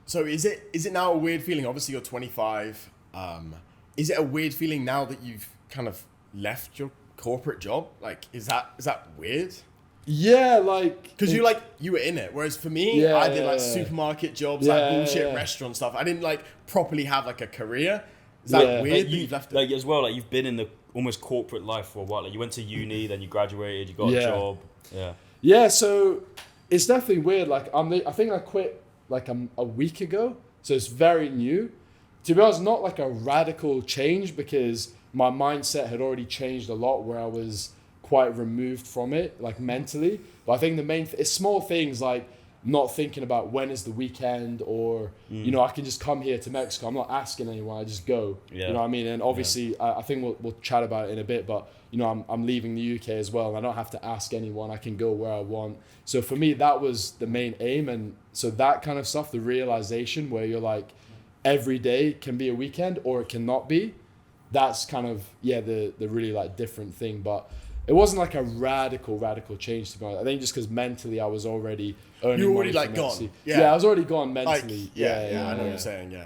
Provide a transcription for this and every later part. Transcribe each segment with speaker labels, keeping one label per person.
Speaker 1: So is it now a weird feeling? Obviously you're 25. Is it a weird feeling now that you've kind of left your corporate job? Like, is that weird?
Speaker 2: Yeah, like...
Speaker 1: Because you were in it. Whereas for me, I did like supermarket jobs, like bullshit restaurant stuff. I didn't like properly have like a career. Is that weird that you've left it?
Speaker 3: Like as well, like you've been in the almost corporate life for a while. Like you went to uni, then you graduated, you got a job. Yeah.
Speaker 2: Yeah, so it's definitely weird. Like I think I quit like a week ago. So it's very new. To be honest, not like a radical change because my mindset had already changed a lot where I was quite removed from it, like mentally. But I think the main it's small things like not thinking about when is the weekend or, you know, I can just come here to Mexico. I'm not asking anyone. I just go, you know what I mean? And obviously I think we'll chat about it in a bit, but you know, I'm leaving the UK as well. And I don't have to ask anyone. I can go where I want. So for me, that was the main aim. And so that kind of stuff, the realization where you're like, every day can be a weekend or it cannot be. That's kind of, the really like different thing. But it wasn't like a radical change to be honest. I think just because mentally I was already earning
Speaker 1: you were already
Speaker 2: money
Speaker 1: like
Speaker 2: from
Speaker 1: gone.
Speaker 2: Etsy. Yeah, I was already gone mentally.
Speaker 1: Like, yeah, I know what you're saying,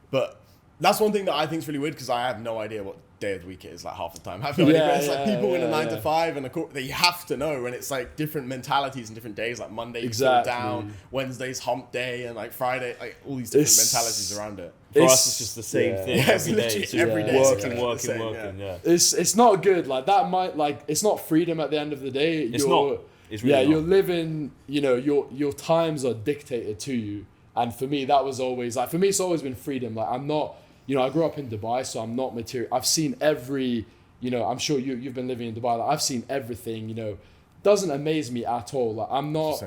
Speaker 1: But that's one thing that I think is really weird because I have no idea what day of the week it is like half the time. I have no idea. But it's like people in a 9 to 5 and that you have to know, and it's like different mentalities and different days. Like Monday you feel down, Wednesday's hump day, and like Friday, like all these different mentalities around it.
Speaker 3: For us, it's just the same thing every day.
Speaker 1: It's every day.
Speaker 3: Working. Yeah.
Speaker 2: It's not good. Like that might like it's not freedom at the end of the day.
Speaker 3: It's not. It's really not.
Speaker 2: You're living. You know, your times are dictated to you. And for me, that was always like for me. It's always been freedom. Like I'm not. You know, I grew up in Dubai, so I'm not material. I've seen every. You know, I'm sure you've been living in Dubai. Like I've seen everything. You know, doesn't amaze me at all. Like I'm not.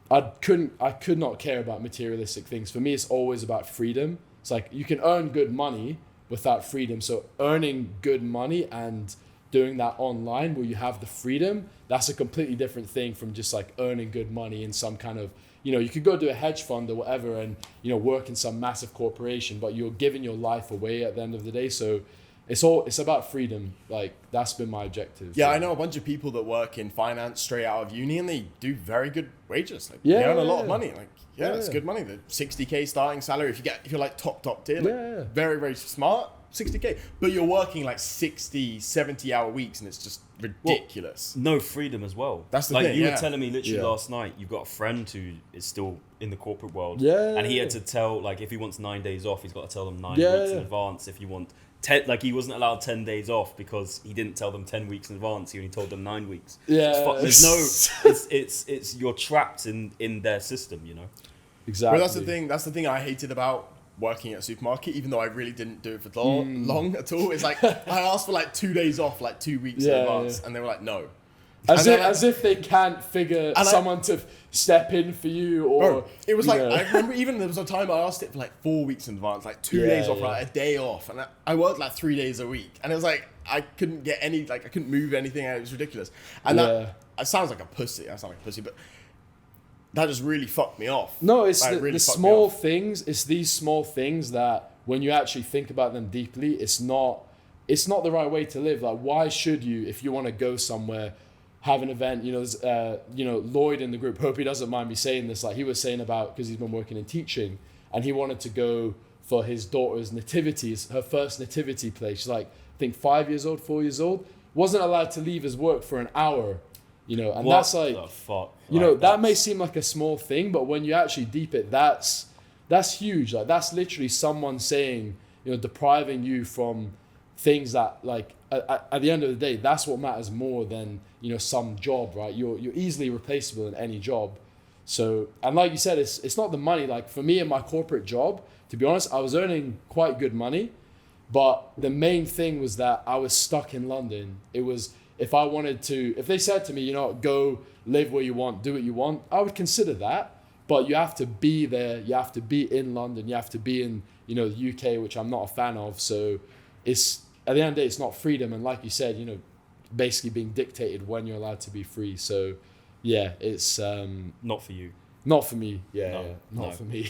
Speaker 2: I could not care about materialistic things. For me, it's always about freedom. It's like you can earn good money without freedom. So earning good money and doing that online where you have the freedom, that's a completely different thing from just like earning good money in some kind of, you know, you could go do a hedge fund or whatever and, you know, work in some massive corporation, but you're giving your life away at the end of the day. So it's about freedom. Like that's been my objective.
Speaker 1: Yeah, I know a bunch of people that work in finance straight out of uni and they do very good wages. Like they earn a lot of money. Like it's good money. The 60K starting salary if you're like top tier, like very, very smart, 60K. But you're working like 60, 70-hour weeks and it's just ridiculous.
Speaker 3: Well, no freedom as well.
Speaker 1: That's the
Speaker 3: like
Speaker 1: thing.
Speaker 3: You were telling me literally last night, you've got a friend who is still in the corporate world. And he had to tell, like, if he wants 9 days off, he's got to tell them 9 weeks in advance. If you want 10, like he wasn't allowed 10 days off because he didn't tell them 10 weeks in advance. He only told them 9 weeks. There's no, it's you're trapped in their system, you know?
Speaker 2: Exactly.
Speaker 1: But that's the thing I hated about working at a supermarket, even though I really didn't do it for long at all. It's like I asked for like 2 days off, like 2 weeks in advance, and they were like, no.
Speaker 2: As if they can't figure someone to step in for you, or
Speaker 1: bro, it was like I remember even there was a time I asked it for like 4 weeks in advance, like 2 days off, like a day off, and I worked like 3 days a week, and it was like I couldn't get any, like I couldn't move anything, it was ridiculous, and that sounds like a pussy. I sound like a pussy, but that just really fucked me off.
Speaker 2: No, it's the small things. It's these small things that when you actually think about them deeply, it's not the right way to live. Like, why should you, if you want to go somewhere, have an event? You know, there's, Lloyd in the group. Hope he doesn't mind me saying this. Like he was saying about because he's been working in teaching, and he wanted to go for his daughter's nativity, her first nativity play. She's like, I think 5 years old, 4 years old. Wasn't allowed to leave his work for an hour. You know, and that's like,
Speaker 3: the fuck?
Speaker 2: You know, that may seem like a small thing, but when you actually deep it, that's huge. Like that's literally someone saying, you know, depriving you from things that like at the end of the day, that's what matters more than, you know, some job, right? You're easily replaceable in any job. So, and like you said, it's not the money. Like for me in my corporate job, to be honest, I was earning quite good money, but the main thing was that I was stuck in London. It was, if they said to me, you know, go live where you want, do what you want, I would consider that. But you have to be there. You have to be in London. You have to be in, you know, the UK, which I'm not a fan of. So it's, at the end of the day, it's not freedom. And like you said, you know, basically being dictated when you're allowed to be free. So yeah, it's...
Speaker 3: not for you.
Speaker 2: Not for me. Not for me.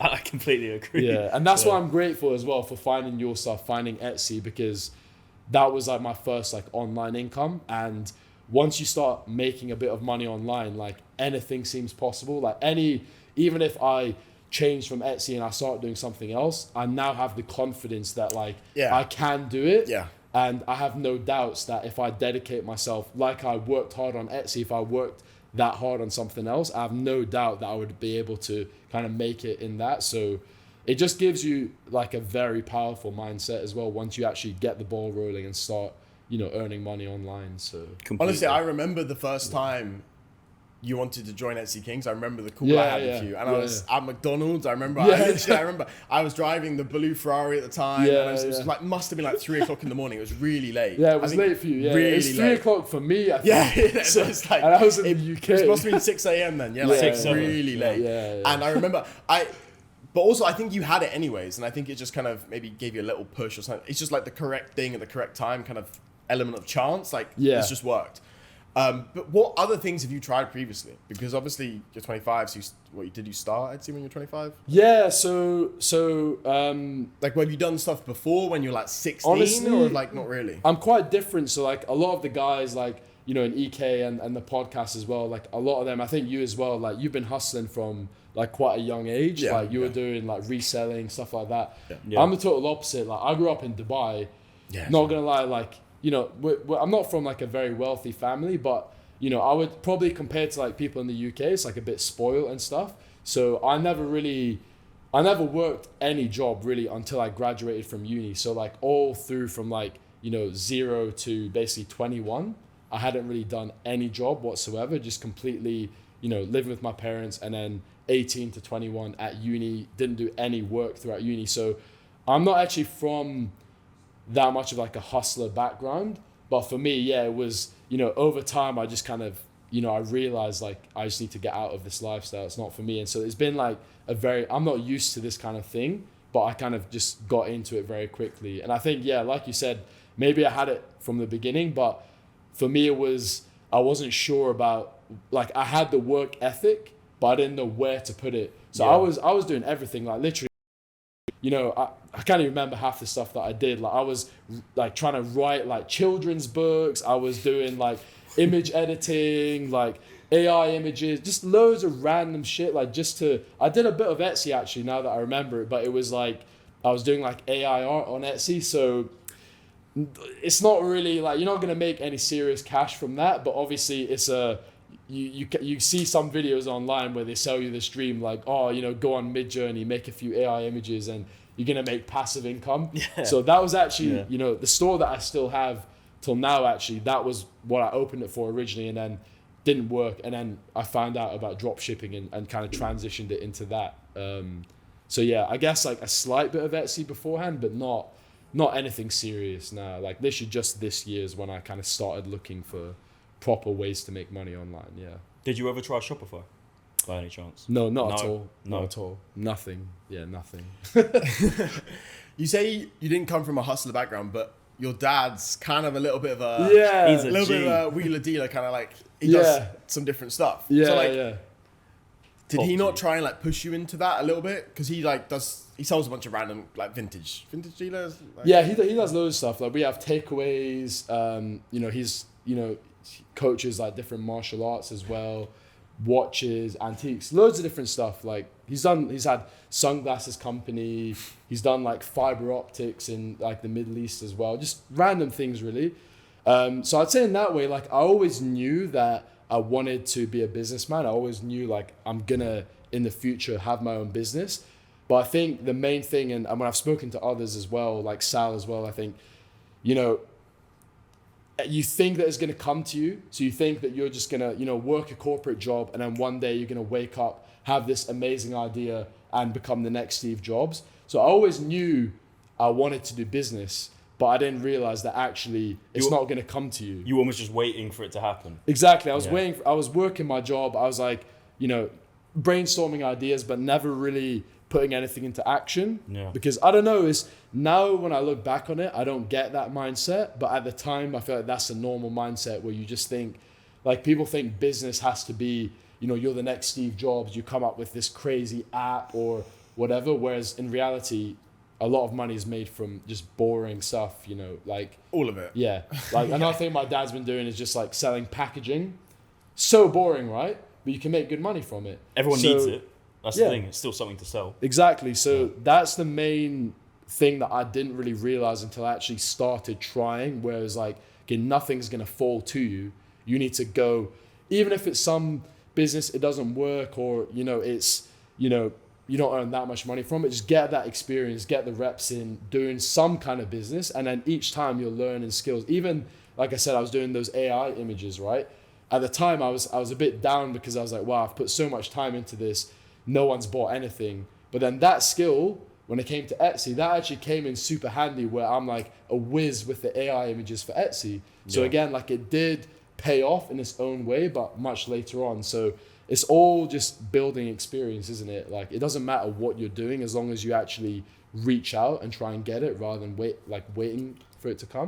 Speaker 3: I completely agree.
Speaker 2: Yeah, and that's why I'm grateful as well for finding your stuff, finding Etsy, because that was like my first like online income. And once you start making a bit of money online, like anything seems possible. Like even if I, changed from Etsy and I started doing something else, I now have the confidence that like I can do it.
Speaker 1: Yeah.
Speaker 2: And I have no doubts that if I dedicate myself, like I worked hard on Etsy, if I worked that hard on something else, I have no doubt that I would be able to kind of make it in that. So it just gives you like a very powerful mindset as well once you actually get the ball rolling and start, earning money online. So
Speaker 3: Completely.
Speaker 1: Honestly, I remember the first time you wanted to join Etsy Kings. I remember the call I had with you, and I was at McDonald's. I remember, I was driving the blue Ferrari at the time. And it was like must have been like 3 o'clock in the morning. It was really late.
Speaker 2: Yeah, it was late for you. Yeah,
Speaker 1: really
Speaker 2: it was 3 o'clock for me. I think.
Speaker 1: Yeah, so it's like,
Speaker 2: and I was in the UK.
Speaker 1: It must have been 6 a.m. then. Yeah, like
Speaker 3: 6,
Speaker 1: really late.
Speaker 2: Yeah.
Speaker 1: And I remember but also I think you had it anyways, and I think it just kind of maybe gave you a little push or something. It's just like the correct thing at the correct time, kind of element of chance. Like it's just worked. But what other things have you tried previously? Because obviously you're 25, so did you start Etsy when you're 25?
Speaker 2: Yeah, so
Speaker 1: like, have you done stuff before when you're like 16,
Speaker 2: honestly,
Speaker 1: or like not really?
Speaker 2: I'm quite different. So like a lot of the guys like, in EK and the podcast as well, like a lot of them, I think you as well, like you've been hustling from like quite a young age. Like you were doing like reselling, stuff like that. Yeah. I'm the total opposite. Like I grew up in Dubai. Not gonna lie, like, I'm not from like a very wealthy family, but I would probably compare to like people in the UK, it's like a bit spoiled and stuff. So I never worked any job really until I graduated from uni. So like all through from like, 0 to basically 21, I hadn't really done any job whatsoever, just completely, living with my parents, and then 18 to 21 at uni, didn't do any work throughout uni. So I'm not actually from that much of like a hustler background, but for me, it was, over time I just kind of, I realized like I just need to get out of this lifestyle. It's not for me. And so it's been like I'm not used to this kind of thing, but I kind of just got into it very quickly. And I think, like you said, maybe I had it from the beginning, but for me I wasn't sure about, like I had the work ethic, but I didn't know where to put it. So I was doing everything, like literally, I can't even remember half the stuff that I did. Like I was like trying to write like children's books. I was doing like image editing, like AI images, just loads of random shit. Like I did a bit of Etsy actually, now that I remember it, but it was like, I was doing like AI art on Etsy. So it's not really like, you're not going to make any serious cash from that, but obviously it's you see some videos online where they sell you this dream, like, go on Midjourney, make a few AI images and you're going to make passive income. So that was actually, the store that I still have till now, actually, that was what I opened it for originally, and then didn't work. And then I found out about dropshipping and kind of transitioned it into that. So I guess like a slight bit of Etsy beforehand, but not anything serious now. Like literally just this year is when I kind of started looking for proper ways to make money online.
Speaker 3: Did you ever try Shopify by any chance?
Speaker 2: No, not at all. Not at all. Nothing. Nothing.
Speaker 1: You say you didn't come from a hustler background, but your dad's kind of a little bit of a
Speaker 3: he's a
Speaker 1: little bit of a wheeler dealer, kind of like he does some different stuff. So like, did he not try and like push you into that a little bit? Because he sells a bunch of random like vintage dealers. Like,
Speaker 2: he does loads of stuff. Like we have takeaways. He's coaches like different martial arts as well, watches, antiques, loads of different stuff. Like he's had sunglasses company. He's done like fiber optics in like the Middle East as well. Just random things really. So I'd say in that way, like I always knew that I wanted to be a businessman. I always knew like I'm gonna in the future have my own business. But I think the main thing, and when I've spoken to others as well, like Sal as well, I think, you think that it's going to come to you. So you think that you're just going to, work a corporate job, and then one day you're going to wake up, have this amazing idea and become the next Steve Jobs. So I always knew I wanted to do business, but I didn't realize that actually it's not going to come to you.
Speaker 3: You were almost just waiting for it to happen.
Speaker 2: Exactly. I was working my job. I was like, brainstorming ideas, but never really putting anything into action. Because I don't know, is now when I look back on it, I don't get that mindset, but at the time I feel like that's a normal mindset where you just think, like people think business has to be, you're the next Steve Jobs, you come up with this crazy app or whatever, whereas in reality a lot of money is made from just boring stuff, like
Speaker 1: all of it.
Speaker 2: Like another thing my dad's been doing is just like selling packaging. So boring, right? But you can make good money from it.
Speaker 3: Everyone needs it. That's the thing. It's still something to sell.
Speaker 2: Exactly. So that's the main thing that I didn't really realize until I actually started trying. Whereas like, okay, nothing's gonna fall to you. You need to go, even if it's some business it doesn't work, or it's you don't earn that much money from it. Just get that experience, get the reps in doing some kind of business, and then each time you're learning skills. Even like I said, I was doing those AI images, right? At the time, I was a bit down because I was like, wow, I've put so much time into this. No one's bought anything. But then that skill, when it came to Etsy, that actually came in super handy, where I'm like a whiz with the AI images for Etsy. So again, like it did pay off in its own way, but much later on. So it's all just building experience, isn't it? Like it doesn't matter what you're doing as long as you actually reach out and try and get it rather than waiting for it to come.